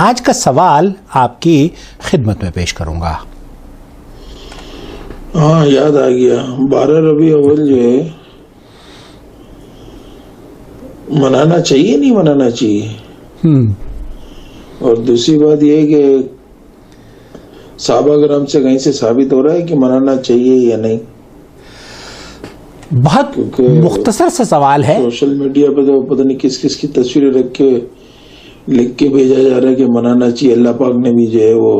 آج کا سوال آپ کی خدمت میں پیش کروں گا. ہاں یاد آ گیا. 12 ربیع اول جو ہے منانا چاہیے نہیں منانا چاہیے؟ اور دوسری بات یہ ہے کہ صحابہ کرام سے کہیں سے ثابت ہو رہا ہے کہ منانا چاہیے یا نہیں؟ بہت مختصر سا سوال ہے. سوشل میڈیا پہ تو پتہ نہیں کس کس کی تصویریں رکھ کے لکھ کے بھیجا جا رہا ہے کہ منانا چاہیے. اللہ پاک نے بھی جو ہے وہ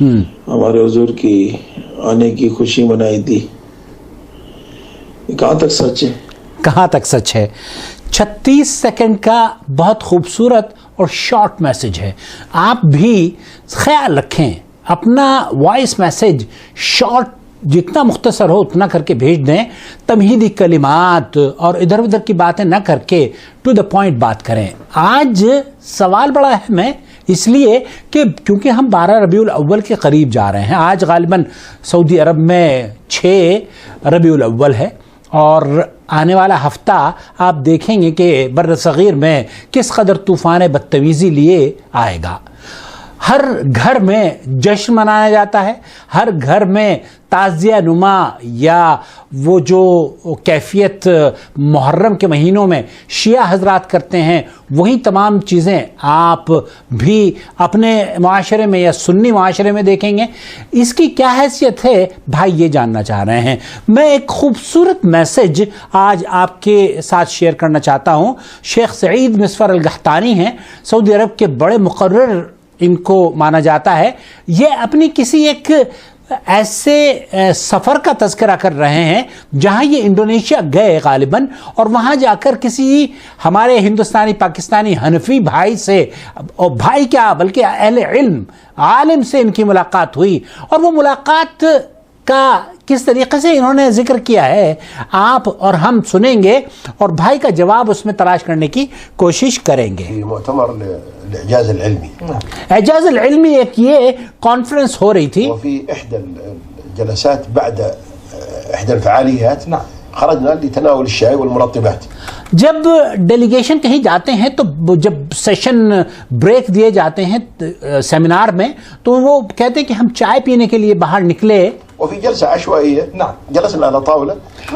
ہمارے حضور کی آنے کی خوشی منائی تھی. کہاں تک سچ ہے؟ کہاں تک سچ ہے؟ 36 سیکنڈ کا بہت خوبصورت اور شارٹ میسج ہے. آپ بھی خیال رکھیں اپنا وائس میسج شارٹ جتنا مختصر ہو اتنا کر کے بھیج دیں. تمہیدی کلمات اور ادھر ادھر کی باتیں نہ کر کے ٹو دا پوائنٹ بات کریں. آج سوال بڑا اہم ہے اس لیے کہ کیونکہ ہم 12 ربیع الاول کے قریب جا رہے ہیں. آج غالباً سعودی عرب میں 6 ربیع الاول ہے اور آنے والا ہفتہ آپ دیکھیں گے کہ بر صغیر میں کس قدر طوفان بدتمیزی لیے آئے گا. ہر گھر میں جشن منایا جاتا ہے, ہر گھر میں تعزیہ نما یا وہ جو کیفیت محرم کے مہینوں میں شیعہ حضرات کرتے ہیں وہی تمام چیزیں آپ بھی اپنے معاشرے میں یا سنی معاشرے میں دیکھیں گے. اس کی کیا حیثیت ہے بھائی یہ جاننا چاہ رہے ہیں. میں ایک خوبصورت میسج آج آپ کے ساتھ شیئر کرنا چاہتا ہوں. شیخ سعید مسفر القحطانی ہیں, سعودی عرب کے بڑے مقرر ان کو مانا جاتا ہے. یہ اپنی کسی ایک ایسے سفر کا تذکرہ کر رہے ہیں جہاں یہ انڈونیشیا گئے غالباً, اور وہاں جا کر کسی ہمارے ہندوستانی پاکستانی حنفی بھائی سے, اور بھائی کیا بلکہ اہل علم عالم سے ان کی ملاقات ہوئی. اور وہ ملاقات کا کس طریقے سے انہوں نے ذکر کیا ہے آپ اور ہم سنیں گے اور بھائی کا جواب اس میں تلاش کرنے کی کوشش کریں گے. مؤتمر الاعجاز العلمی, اعجاز العلمی ایک یہ کانفرنس ہو رہی تھی. وفي احدى الجلسات بعد احدى الفعاليات خرجنا لتناول الشاي والمرطبات. جب ڈیلیگیشن کہیں جاتے ہیں تو جب سیشن بریک دیے جاتے ہیں سیمینار میں تو وہ کہتے ہیں کہ ہم چائے پینے کے لیے باہر نکلے. وفي جلسة عشوائية جلسنا على طاولة,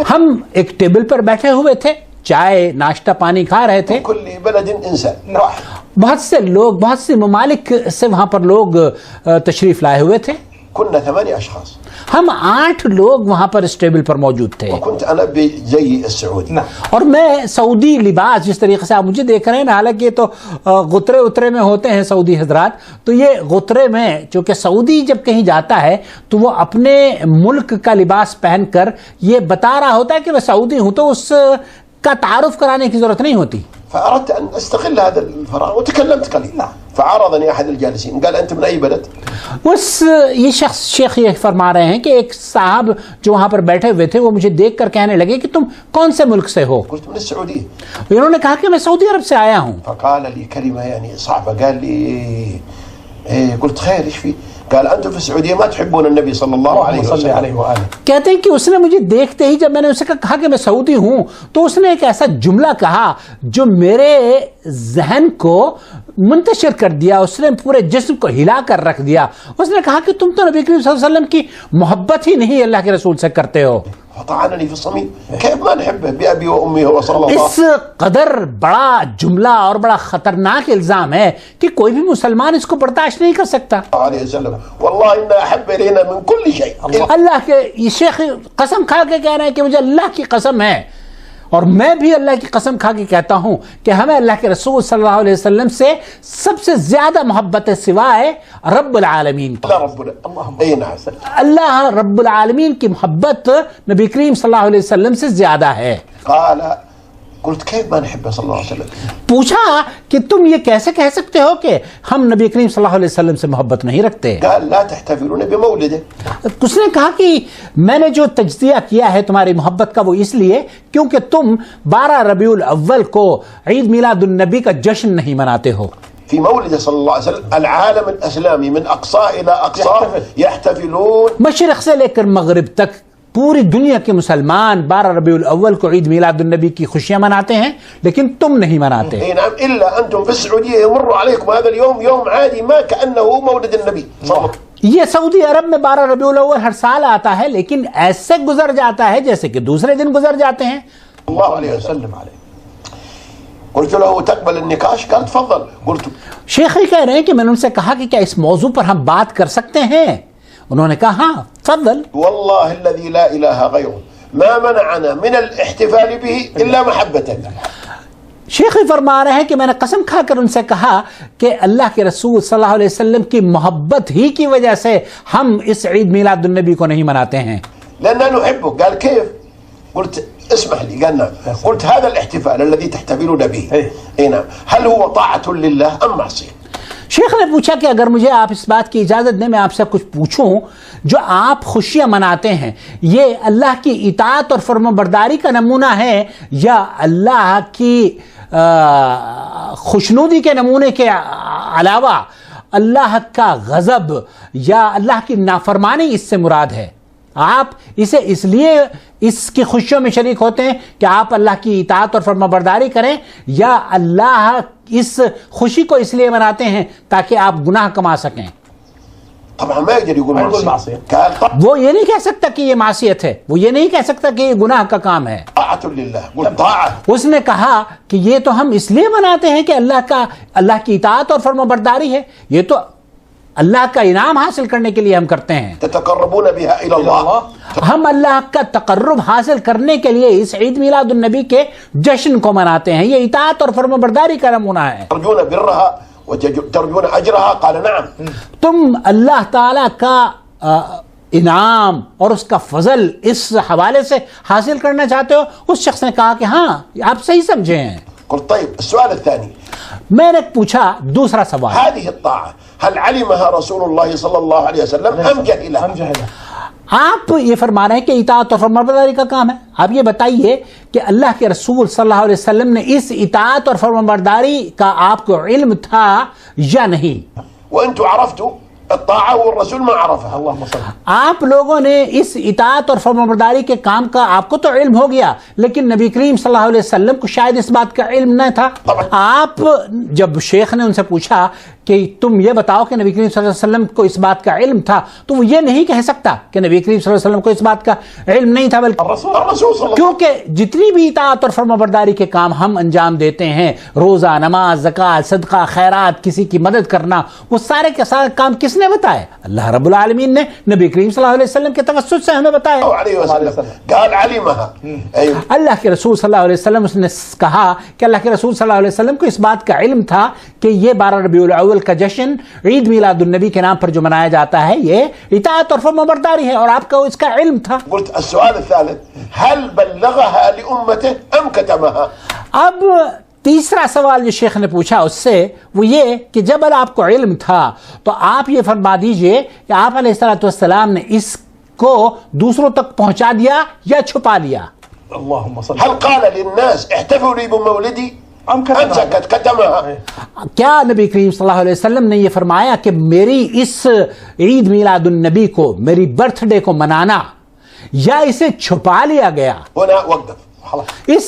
ہم ایک ٹیبل پر بیٹھے ہوئے تھے, چائے ناشتہ پانی کھا رہے تھے. كل بلد انسان واحد, بہت سے لوگ بہت سے ممالک سے وہاں پر لوگ تشریف لائے ہوئے تھے. كنا 8 اشخاص, ہم 8 لوگ وہاں پر اس ٹیبل پر موجود تھے. وكنت انا بزي السعودي, اور میں سعودی لباس جس طریقے سے آپ مجھے دیکھ رہے ہیں نا, حالانکہ یہ تو غترے اترے میں ہوتے ہیں سعودی حضرات, تو یہ غترے میں چونکہ سعودی جب کہیں جاتا ہے تو وہ اپنے ملک کا لباس پہن کر یہ بتا رہا ہوتا ہے کہ میں سعودی ہوں, تو اس کا تعارف کرانے کی ضرورت نہیں ہوتی. فاردت ان استغل هذا الفراغ وتكلمت قليلا. فعارضني احد الجالسين قال انت من اي بلد؟ یہ شخص شیخ یہ فرما رہے ہیں کہ ایک صاحب جو وہاں پر بیٹھے ہوئے تھے وہ مجھے دیکھ کر کہنے لگے کہ تم کون سے ملک سے ہو؟ قلت من السعودية. انہوں نے کہا کہ میں سعودی عرب سے آیا ہوں. فقال لي كلمة يعني صعبة, قال لي قلت خير ايش في؟ قال انتم في السعودية ما تحبون النبي صلى الله عليه وسلم. کہتے ہیں کہ اس نے مجھے دیکھتے ہی جب میں نے اسے کہا کہ میں سعودی ہوں تو اس نے ایک ایسا جملہ کہا جو میرے ذہن کو منتشر کر دیا, اس نے پورے جسم کو ہلا کر رکھ دیا. اس نے کہا کہ تم تو نبی کریم صلی اللہ علیہ وسلم کی محبت ہی نہیں اللہ کے رسول سے کرتے ہو. فطعنني في الصميم, كيف ما نحبه بأبي وأمي هو صلى الله. اس قدر بڑا جملہ اور بڑا خطرناک الزام ہے کہ کوئی بھی مسلمان اس کو برداشت نہیں کر سکتا. عليه وسلم والله إن أحب إلينا من كل شيء. اللہ کے یہ شیخ قسم کھا کے کہہ رہے ہیں کہ مجھے اللہ کی قسم ہے, اور میں بھی اللہ کی قسم کھا کے کہتا ہوں کہ ہمیں اللہ کے رسول صلی اللہ علیہ وسلم سے سب سے زیادہ محبت ہے سوائے رب العالمین کی. اللہ رب العالمین کی محبت نبی کریم صلی اللہ علیہ وسلم سے زیادہ ہے. قال قلت كيف ما نحبه صلى الله عليه وسلم. پوچھا کہ تم یہ کیسے کہہ سکتے ہو کہ ہم نبی کریم صلی اللہ علیہ وسلم سے محبت نہیں رکھتے؟ قال لا تحتفلون بمولده. اس نے کہا کہ میں نے جو تجزیہ کیا ہے تمہاری محبت کا وہ اس لیے کیونکہ تم 12 ربیع الاول کو عید میلاد النبی کا جشن نہیں مناتے ہو. في مولد صلى الله عليه وسلم العالم الاسلامي من اقصى الى اقصى يحتفلون. مشرق سے لے کر مغرب تک پوری دنیا کے مسلمان 12 ربیع الاول کو عید میلاد النبی کی خوشیاں مناتے ہیں لیکن تم نہیں مناتے. اي نعم الا انتم في السعوديه يمر عليكم هذا اليوم يوم عادي ما كانه مولد النبي صلى الله عليه وسلم. یہ سعودی عرب میں 12 ربیع الاول ہر سال آتا ہے لیکن ایسے گزر جاتا ہے جیسے کہ دوسرے دن گزر جاتے ہیں. الله عليه وسلم عليه. قلت له تقبل النقاش؟ قال تفضل. قلت شیخ یہ کہہ رہے ہیں کہ میں نے ان سے کہا کہ کیا اس موضوع پر ہم بات کر سکتے ہیں؟ انہوں نے کہا ہاں تفضل. والله الذي لا اله غيره ما منعنا من الاحتفال به الا محبة. شیخ فرما رہے ہیں کہ میں نے قسم کھا کر ان سے کہا کہ اللہ کے رسول صلی اللہ علیہ وسلم کی محبت ہی کی وجہ سے ہم اس عید میلاد النبی کو نہیں مناتے ہیں. لأننا نحبه. قال كيف؟ قلت اسمح لي. قال نعم. قلت هذا الاحتفال الذي تحتفلون به اي نعم هل هو طاعة لله ام معصية؟ شیخ نے پوچھا کہ اگر مجھے آپ اس بات کی اجازت دیں میں آپ سے کچھ پوچھوں جو آپ خوشیاں مناتے ہیں یہ اللہ کی اطاعت اور فرمانبرداری کا نمونہ ہے یا اللہ کی خوشنودی کے نمونے کے علاوہ اللہ کا غضب یا اللہ کی نافرمانی اس سے مراد ہے؟ آپ اسے اس لیے اس کی خوشیوں میں شریک ہوتے ہیں کہ آپ اللہ کی اطاعت اور فرمانبرداری کریں یا اللہ اس خوشی کو اس لیے مناتے ہیں تاکہ آپ گناہ کما سکیں؟ طبعا ما يقدر يقول معصية. قال وہ یہ نہیں کہہ سکتا کہ یہ معصیت ہے، وہ یہ نہیں کہہ سکتا کہ یہ گناہ کا کام ہے. طاعة لله. قلت طاعة. اس نے کہا کہ یہ تو ہم اس لیے مناتے ہیں کہ اللہ کی اطاعت اور فرمانبرداری ہے، یہ تو اللہ کا انعام حاصل کرنے کے لیے ہم کرتے ہیں. تتقربون بها الى الله. ہم اللہ کا تقرب حاصل کرنے کے لیے اس عید میلاد النبی کے جشن کو مناتے ہیں، یہ اطاعت اور فرمانبرداری کا نمونہ ہے. ترجون برها وترجون اجرها. قال نعم. تم اللہ تعالی کا انعام اور اس کا فضل اس حوالے سے حاصل کرنا چاہتے ہو؟ اس شخص نے کہا کہ ہاں آپ صحیح سمجھے ہیں. قلت طيب السؤال الثاني. میں نے پوچھا دوسرا سوال، هذه الطاعة هل علمها رسول الله صلى الله عليه وسلم ام جهلها؟ آپ یہ فرما رہے ہیں کہ اطاعت اور فرمانبرداری کا کام ہے، آپ یہ بتائیے کہ اللہ کے رسول صلی اللہ علیہ وسلم نے اس اطاعت اور فرمانبرداری کا آپ کو علم تھا یا نہیں؟ وانتم عرفتوا الطاعة والرسول ما عرفها. اللهم صل. آپ لوگوں نے اس اطاعت اور فرمانبرداری کے کام کا آپ کو تو علم ہو گیا لیکن نبی کریم صلی اللہ علیہ وسلم کو شاید اس بات کا علم نہ تھا. آپ جب شیخ نے ان سے پوچھا کہ تم یہ بتاؤ کہ نبی کریم صلی اللہ علیہ وسلم کو اس بات کا علم تھا تو وہ یہ نہیں کہہ سکتا کہ نبی کریم صلی اللہ علیہ وسلم کو اس بات کا علم نہیں تھا، بلکہ الرسول صلى الله عليه وسلم. کیونکہ جتنی بھی اطاعت اور فرمانبرداری کے کام ہم انجام دیتے ہیں، روزہ، نماز، زکوٰۃ، صدقہ، خیرات، کسی کی مدد کرنا، وہ سارے کے سارے کام کس نے بتائے؟ اللہ رب العالمین نے نبی کریم صلی اللہ علیہ وسلم کے توسط سے ہمیں بتایا. قال علمها. اللہ کے رسول صلی اللہ علیہ وسلم اس نے کہا کہ اللہ کے رسول صلی اللہ علیہ وسلم کو اس بات کا علم تھا کہ یہ 12 ربیع الاول کا جشن عید میلاد النبی کے نام پر جو منایا جاتا ہے یہ اطاعت اور فرمانبرداری ہے اور آپ کو اس کا علم تھا. قلت السؤال الثالث هل بلغها لأمته ام كتمها؟ اب تیسرا سوال جو شیخ نے پوچھا اس سے وہ یہ کہ جب آپ کو علم تھا تو آپ یہ فرما دیجئے کہ آپ علیہ الصلوۃ والسلام نے اس کو دوسروں تک پہنچا دیا یا چھپا لیا؟ اللهم صل. هل قال للناس احتفلوا بمولدي ام كتمها؟ کیا نبی کریم صلی اللہ علیہ وسلم نے یہ فرمایا کہ میری اس عید میلاد النبی کو، میری برتھ ڈے کو منانا یا اسے چھپا لیا گیا؟ هنا وقف. اس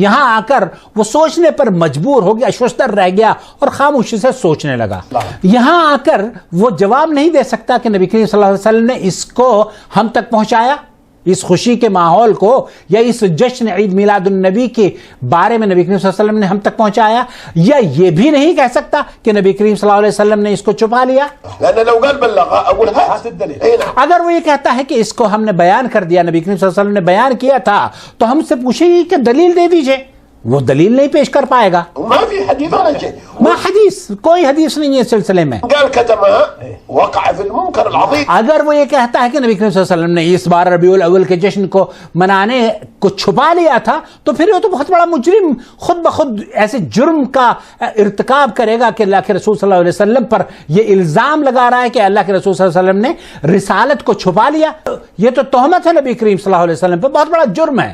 یہاں آ کر وہ سوچنے پر مجبور ہو گیا، ششدر رہ گیا اور خاموشی سے سوچنے لگا. یہاں آ کر وہ جواب نہیں دے سکتا کہ نبی کریم صلی اللہ علیہ وسلم نے اس کو ہم تک پہنچایا، اس خوشی کے ماحول کو یا اس جشن عید میلاد النبی کے بارے میں نبی کریم صلی اللہ علیہ وسلم نے ہم تک پہنچایا، یا یہ بھی نہیں کہہ سکتا کہ نبی کریم صلی اللہ علیہ وسلم نے اس کو چھپا لیا. اگر وہ یہ کہتا ہے کہ اس کو ہم نے بیان کر دیا، نبی کریم صلی اللہ علیہ وسلم نے بیان کیا تھا، تو ہم سے پوچھیں گے کہ دلیل دے دیجئے. وہ دلیل نہیں پیش کر پائے گا. ما حدیث، کوئی حدیث نہیں ہے اس سلسلے میں. اگر وہ یہ کہتا ہے کہ نبی کریم صلی اللہ علیہ وسلم نے اس 12 ربیع الاول کے جشن کو منانے کو چھپا لیا تھا تو پھر وہ تو بہت بڑا مجرم خود بخود ایسے جرم کا ارتکاب کرے گا کہ اللہ کے رسول صلی اللہ علیہ وسلم پر یہ الزام لگا رہا ہے کہ اللہ کے رسول صلی اللہ علیہ وسلم نے رسالت کو چھپا لیا. یہ تو تہمت ہے نبی کریم صلی اللہ علیہ وسلم پر، بہت بڑا جرم ہے.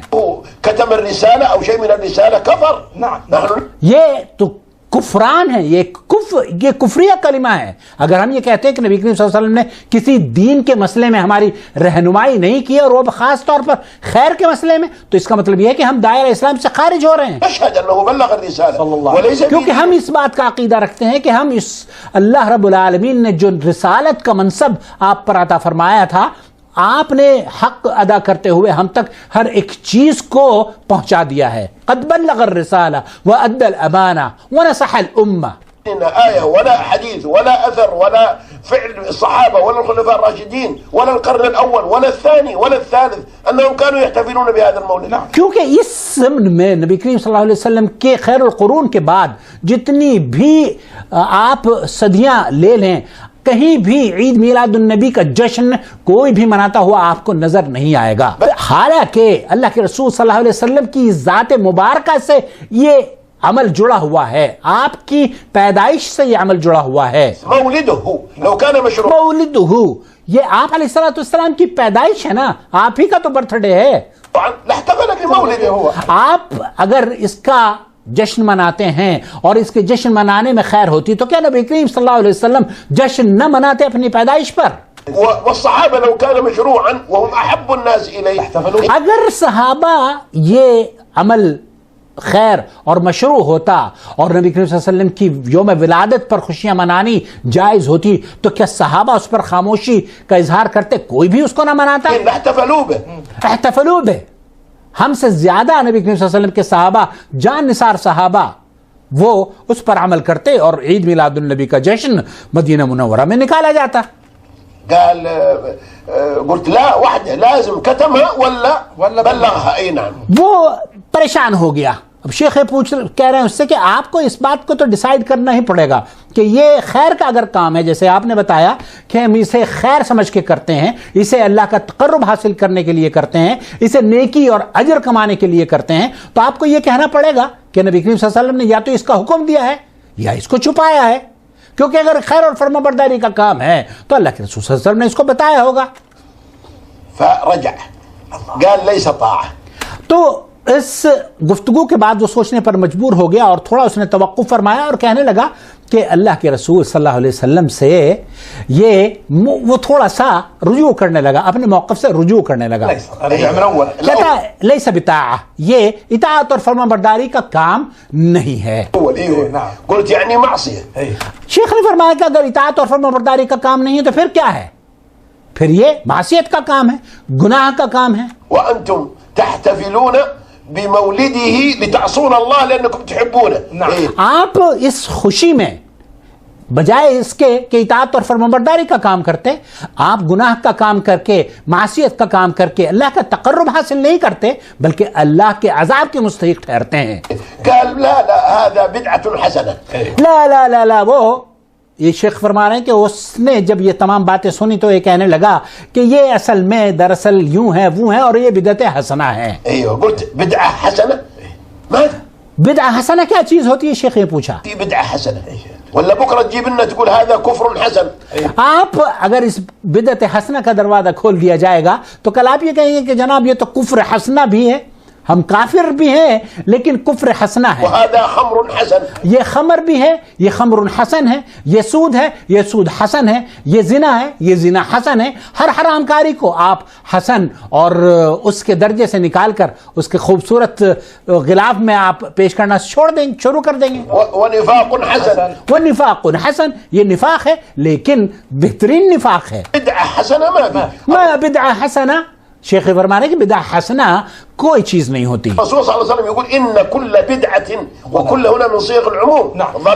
كتم الرسالة أو شيء من الرسالة كفر. یہ تو کفران ہے، یہ کفریہ کلمہ ہے. اگر ہم یہ کہتے ہیں کہ نبی کریم صلی اللہ علیہ وسلم نے کسی دین کے مسئلے میں ہماری رہنمائی نہیں کی اور وہ خاص طور پر خیر کے مسئلے میں، تو اس کا مطلب یہ ہے کہ ہم دائرہ اسلام سے خارج ہو رہے ہیں. اشهد انه بلغ الرسالة وليس کیونکہ ہم اس بات کا عقیدہ رکھتے ہیں کہ ہم اس اللہ رب العالمین نے جو رسالت کا منصب آپ پر عطا فرمایا تھا، آپ نے حق ادا کرتے ہوئے ہم تک ہر ایک چیز کو پہنچا دیا ہے. قد بلغ الرسالہ وأدى الأمانہ ونصح الأمہ. آية ولا حديث ولا أثر ولا فعل الصحابة ولا الخلفاء الراشدين ولا القرن الأول ولا الثاني ولا الثالث أنهم كانوا يحتفلون بهذا المولد. کیونکہ اس ضمن میں نبی کریم صلی اللہ علیہ وسلم کے خیر القرون کے بعد جتنی بھی آپ صدیاں لے لیں، کہیں بھی عید میلاد النبی کا جشن کوئی بھی مناتا ہوا آپ کو نظر نہیں آئے گا. حالانکہ اللہ کے رسول صلی اللہ علیہ وسلم کی ذات مبارکہ سے یہ عمل جڑا ہوا ہے، آپ کی پیدائش سے یہ عمل جڑا ہوا ہے. مولده لو كان مشروع مولدہ، یہ آپ علیہ السلام کی پیدائش ہے نا، آپ ہی کا تو برتھ ڈے ہے. لاحتفل بمولده هو. آپ اگر اس کا جشن مناتے ہیں اور اس کے جشن منانے میں خیر ہوتی تو کیا نبی کریم صلی اللہ علیہ وسلم جشن نہ مناتے اپنی پیدائش پر؟ والصحابة لو كان مشروعا وهم أحب الناس إليه. اگر صحابہ یہ عمل خیر اور مشروع ہوتا اور نبی کریم صلی اللہ علیہ وسلم کی یوم ولادت پر خوشیاں منانی جائز ہوتی تو کیا صحابہ اس پر خاموشی کا اظہار کرتے؟ کوئی بھی اس کو نہ مناتا. احتفلوا به. ہم سے زیادہ نبی کریم صلی اللہ علیہ وسلم کے صحابہ، جان نثار صحابہ، وہ اس پر عمل کرتے اور عید میلاد النبی کا جشن مدینہ منورہ میں نکالا جاتا. قال قلت لا واحدة لازم كتمها ولا بلغها. اي نعم. وہ پریشان ہو گیا. اب شیخ کہہ رہے ہیں اس سے کہ آپ کو اس بات کو تو ڈیسائیڈ کرنا ہی پڑے گا کہ یہ خیر کا اگر کام ہے، جیسے آپ نے بتایا کہ ہم اسے خیر سمجھ کے کرتے ہیں، اسے اللہ کا تقرب حاصل کرنے کے لیے کرتے ہیں، اسے نیکی اور اجر کمانے کے لیے کرتے ہیں، تو آپ کو یہ کہنا پڑے گا کہ نبی کریم صلی اللہ علیہ وسلم نے یا تو اس کا حکم دیا ہے یا اس کو چھپایا ہے. کیونکہ اگر خیر اور فرمانبرداری کا کام ہے تو اللہ کے رسول صلی اللہ علیہ وسلم نے اس کو بتایا ہوگا. فرجع قال ليس طاعة. تو اس گفتگو کے بعد وہ سوچنے پر مجبور ہو گیا اور تھوڑا اس نے توقف فرمایا اور کہنے لگا کہ اللہ کے رسول صلی اللہ علیہ وسلم سے وہ تھوڑا سا رجوع کرنے لگا، اپنے موقف سے رجوع کرنے لگا. کہتا ہے لیس بطاعہ، یہ اطاعت اور فرمان برداری کا کام نہیں ہے. قلت يعني معصية. شیخ نے فرمایا کہ اگر اطاعت اور فرمان برداری کا کام نہیں ہے تو پھر کیا ہے؟ پھر یہ معصیت کا کام ہے، گناہ کا کام ہے. وأنتم تحتفلون بمولده لتعصون الله لأنكم تحبونه. آپ اس خوشی میں بجائے اس کے کہ اطاعت اور فرمانبرداری کا کام کرتے، آپ گناہ کا کام کر کے، معصیت کا کام کر کے اللہ کا تقرب حاصل نہیں کرتے بلکہ اللہ کے عذاب کے مستحق ٹھہرتے ہیں. قال لا هذا بدعة حسنة. لا لا لا لا. وہ یہ شیخ فرما رہے ہیں کہ اس نے جب یہ تمام باتیں سنی تو یہ کہنے لگا کہ یہ اصل میں دراصل یوں ہے وہ ہے اور یہ بدعت حسنہ ہے. ايوه قلت بدعة حسنة. ماذا؟ بدعة حسنہ کیا چیز ہوتی ہے؟ شیخ نے پوچھا. بدعة حسنة ولا بكرة تجيب لنا تقول هذا كفر حسن. آپ اگر اس بدعت حسنہ کا دروازہ کھول دیا جائے گا تو کل آپ یہ کہیں گے کہ جناب یہ تو کفر حسنہ بھی ہے، ہم کافر بھی ہیں لیکن کفر حسنہ ہے. وهذا خمر حسن. یہ خمر بھی ہے، یہ خمر حسن ہے. یہ سود ہے، یہ سود حسن ہے. یہ زنا ہے، یہ زنا حسن ہے. ہر حرام کاری کو آپ حسن اور اس کے درجے سے نکال کر اس کے خوبصورت غلاف میں آپ پیش کرنا شروع کر دیں گے. ونفاق حسن. ونفاق حسن، یہ نفاق ہے لیکن بہترین نفاق ہے. بدعة حسنة ما بدعة حسنہ. شیخ فرمانے کی بدعہ حسنہ کوئی چیز نہیں ہوتی. الرسول صلی اللہ علیہ وسلم يقول ان كل بدعة وكل هنا من صيغ العموم.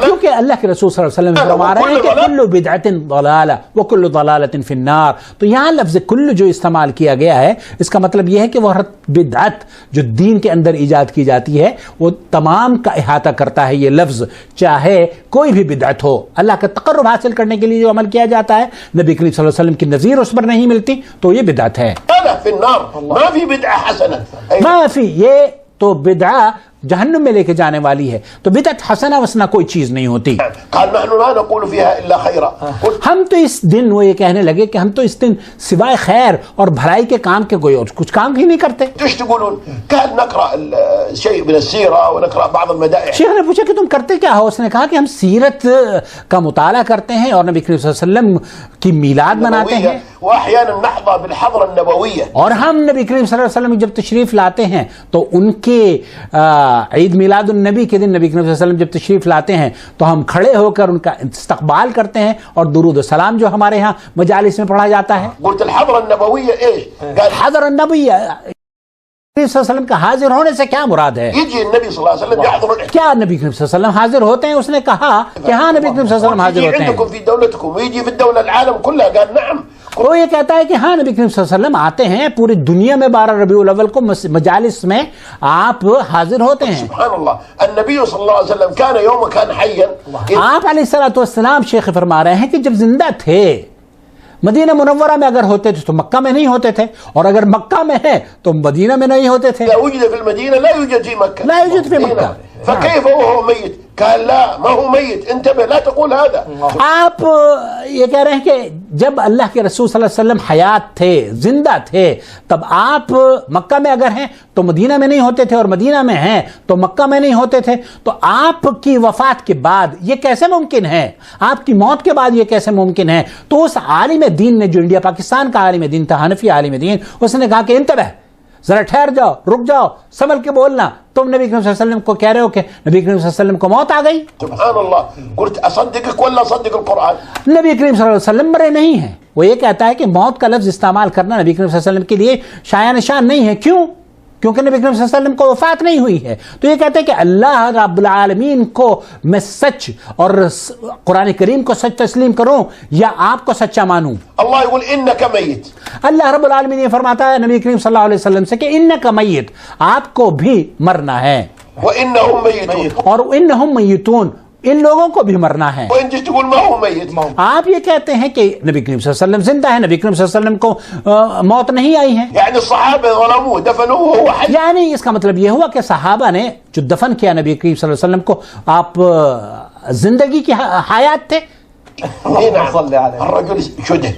کیونکہ اللہ کے رسول صلی اللہ علیہ وسلم فرما رہے ہیں کہ كل بدعة ضلالة وكل ضلالة في النار. تو یہاں لفظ کل جو استعمال کیا گیا ہے اس کا مطلب یہ ہے کہ وہ ہر بدعت جو دین کے اندر ایجاد کی جاتی ہے وہ تمام کا احاطہ کرتا ہے یہ لفظ، چاہے کوئی بھی بدعت ہو. اللہ کا تقرب حاصل کرنے کے لیے جو عمل کیا جاتا ہے نبی کریم صلی اللہ علیہ وسلم کی نظیر اس پر نہیں ملتی تو یہ بدعت ہے. في النار ما في بدعة حسنة. ما فی، یہ تو بدعہ جہنم میں لے کے جانے والی ہے. تو بدعت حسنہ وسنہ کوئی چیز نہیں ہوتی. قال نحن لا نقول فيها الا خيرا. ہم تو اس دن وہ یہ کہنے لگے کہ ہم تو اس دن سوائے خیر اور بھلائی کے کام کے کوئی اور کچھ کام ہی نہیں کرتے. ايش تقولون؟ قال نقرا شيء من السيره ونقرا بعض المدائح. شیخ نے پوچھا کہ تم کرتے کیا ہو؟ اس نے کہا کہ ہم سیرت کا مطالعہ کرتے ہیں اور نبی کریم صلی اللہ علیہ وسلم کی میلاد مناتے ہیں, واحيانا نحظى بالحضره النبويه. اور ہم نبی کریم صلی اللہ علیہ وسلم جب تشریف لاتے ہیں تو ان کے عید میلاد النبی کے دن نبی کریم صلی اللہ علیہ وسلم جب تشریف لاتے ہیں تو ہم کھڑے ہو کر ان کا استقبال کرتے ہیں اور درود و سلام جو ہمارے ہاں مجالس میں پڑھا جاتا ہے. قلت الحضره النبويه ايش؟ قال حضر النبی نبی صلی اللہ علیہ وسلم کا حاضر ہونے سے کیا مراد ہے؟ يجي النبي صلى الله عليه وسلم يحضر الاحتفال. کیا نبی کریم صلی اللہ علیہ وسلم حاضر ہوتے ہیں؟ اس نے کہا کہ ہاں نبی کریم صلی اللہ علیہ وسلم حاضر يجي ہوتے ہیں. عندكم في دولتكم ويجي في الدوله العالم كلها. قال نعم. وہ یہ کہتا ہے کہ ہاں نبی کریم صلی اللہ علیہ وسلم آتے ہیں پوری دنیا میں 12 ربیع الاول کو مجالس میں آپ حاضر ہوتے ہیں. سبحان الله النبي صلى الله عليه وسلم كان يوم كان حيا. آپ علیہ الصلوۃ والسلام شیخ فرما رہے ہیں کہ جب زندہ تھے مدینہ منورہ میں اگر ہوتے تھے تو مکہ میں نہیں ہوتے تھے, اور اگر مکہ میں ہے تو مدینہ میں نہیں ہوتے تھے. لا وجد في المدينه لا يوجد في مكه. لا يوجد في مكة. فكيف وهو ميت؟ قال لا ما هو ميت. انتبه لا تقول هذا. آپ یہ کہہ رہے ہیں کہ جب اللہ کے رسول صلی اللہ علیہ وسلم حیات تھے, زندہ تھے, تب آپ مکہ میں اگر ہیں تو مدینہ میں نہیں ہوتے تھے, اور مدینہ میں ہیں تو مکہ میں نہیں ہوتے تھے. تو آپ کی وفات کے بعد یہ کیسے ممکن ہے؟ آپ کی موت کے بعد یہ کیسے ممکن ہے؟ تو اس عالم دین نے جو انڈیا پاکستان کا عالم دین تھا, حنفی عالم دین, اس نے کہا کہ انتبہ, ذرا ٹھہر جاؤ, رک جاؤ, سنبھل کے بولنا. تم نبی کریم صلی اللہ علیہ وسلم کو کہہ رہے ہو کہ نبی کریم صلی اللہ علیہ وسلم کو موت آ گئی. سبحان اللہ. قلت اصدقك ولا اصدق القرآن؟ نبی کریم صلی اللہ علیہ وسلم مرے نہیں ہیں. وہ یہ کہتا ہے کہ موت کا لفظ استعمال کرنا نبی کریم صلی اللہ علیہ وسلم کے لیے شایع نشان نہیں ہے. کیوں؟ کیونکہ نبی کریم صلی اللہ علیہ وسلم کو وفات نہیں ہوئی ہے. تو یہ کہتے ہیں کہ اللہ رب العالمین کو میں سچ اور قرآن کریم کو سچ تسلیم کروں یا آپ کو سچا مانوں؟ اللہ يقول انك میت. اللہ رب العالمین یہ فرماتا ہے نبی کریم صلی اللہ علیہ وسلم سے کہ انک میت, آپ کو بھی مرنا ہے, وانهم میتون, اور انہم میتون, ان لوگوں کو بھی مرنا ہے. وانت تقول ما هو ميت. آپ یہ کہتے ہیں کہ نبی کریم صلی اللہ علیہ وسلم زندہ ہے, نبی کریم صلی اللہ علیہ وسلم کو موت نہیں آئی ہے. يعني الصحابه ظلموه دفنوه وهو حي. یعنی اس کا مطلب یہ ہوا کہ صحابہ نے جو دفن کیا نبی کریم صلی اللہ علیہ وسلم کو, آپ زندگی کی حیات تھے. الرجل شده.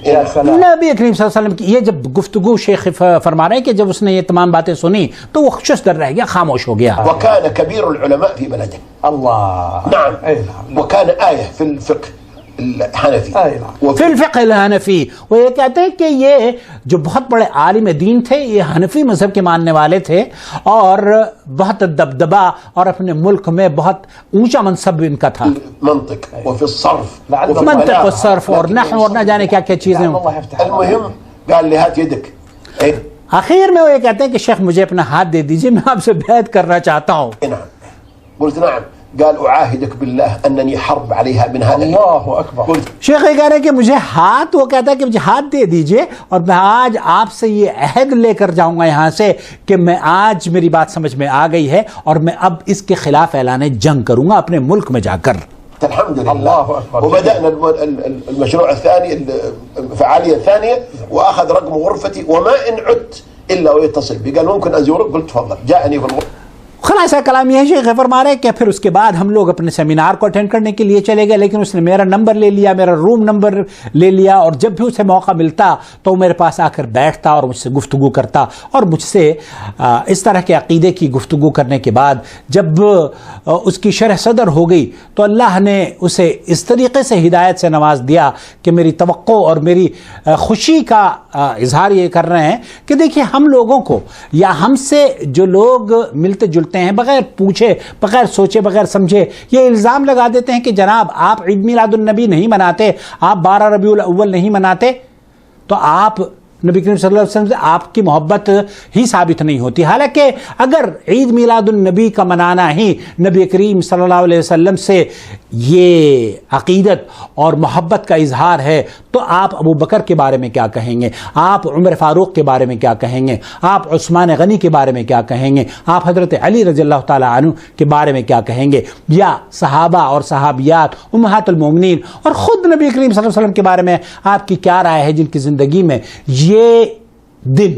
نبی کریم صلی اللہ علیہ وسلم کی یہ جب گفتگو شیخ فرما رہے ہیں کہ جب اس نے یہ تمام باتیں سنی تو وہ شستر رہ گیا, خاموش ہو گیا. وكان كبير العلماء في بلده. الله. نعم. وكان آية في الفقه الحنفي. فی الفقہ الحنفی. وہ یہ کہتے ہیں کہ یہ جو بہت بڑے عالم دین تھے, یہ حنفی مذہب کے ماننے والے تھے, اور بہت دبدبا اور اپنے ملک میں بہت اونچا منصب ان کا تھا. منطق وفي الصرف. منطق و صرف اور نحو اور نہ جانے کیا کیا چیزیں. المهم قال لي هات يدك. آخر میں وہ یہ کہتے ہیں کہ شیخ مجھے اپنا ہاتھ دے دیجئے, میں آپ سے بیعت کرنا چاہتا ہوں. نعم. قلت نعم. قال اعاهدك بالله انني حرب عليها من هذا. الله اکبر. شیخ یہ کہہ رہے ہیں کہ مجھے ہاتھ, وہ کہتا ہے کہ مجھے ہاتھ دے دیجئے, اور میں آج آپ سے یہ عہد لے کر جاؤں گا یہاں سے کہ میں آج میری بات سمجھ میں آ گئی ہے, اور میں اب اس کے خلاف اعلان جنگ کروں گا اپنے ملک میں جا کر. الحمد لله. الله أكبر. وبدأنا المشروع الثاني الفعالية الثانية, وأخذ رقم غرفتي وما إن عدت إلا ويتصل بي قال ممكن أزورك. قلت تفضل. جاءني في الغرفة. خلاصہ کلام یہ ہے شیخ فرما رہے کہ پھر اس کے بعد ہم لوگ اپنے سیمینار کو اٹینڈ کرنے کے لیے چلے گئے, لیکن اس نے میرا نمبر لے لیا, میرا روم نمبر لے لیا, اور جب بھی اسے موقع ملتا تو میرے پاس آ کر بیٹھتا اور مجھ سے گفتگو کرتا, اور مجھ سے اس طرح کے عقیدے کی گفتگو کرنے کے بعد جب اس کی شرح صدر ہو گئی تو اللہ نے اسے اس طریقے سے ہدایت سے نواز دیا کہ میری توقع اور میری خوشی کا اظہار یہ کر رہے ہیں کہ دیکھیے ہم لوگوں کو یا ہم سے جو لوگ ملتے جلتے ہیں بغیر پوچھے, بغیر سوچے, بغیر سمجھے یہ الزام لگا دیتے ہیں کہ جناب آپ عید میلاد النبی نہیں مناتے, آپ 12 ربیع الاول نہیں مناتے, تو آپ نبی کریم صلی اللہ علیہ وسلم سے آپ کی محبت ہی ثابت نہیں ہوتی. حالانکہ اگر عید میلاد النبی کا منانا ہی نبی کریم صلی اللہ علیہ وسلم سے یہ عقیدت اور محبت کا اظہار ہے تو آپ ابو بکر کے بارے میں کیا کہیں گے, آپ عمر فاروق کے بارے میں کیا کہیں گے, آپ عثمان غنی کے بارے میں کیا کہیں گے, آپ حضرت علی رضی اللہ تعالیٰ عنہ کے بارے میں کیا کہیں گے, یا صحابہ اور صحابیات امہات المومنین اور خود نبی کریم صلی اللہ علیہ وسلم کے بارے میں آپ کی کیا رائے ہے, جن کی زندگی میں یہ دن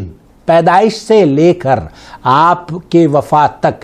پیدائش سے لے کر آپ کے وفات تک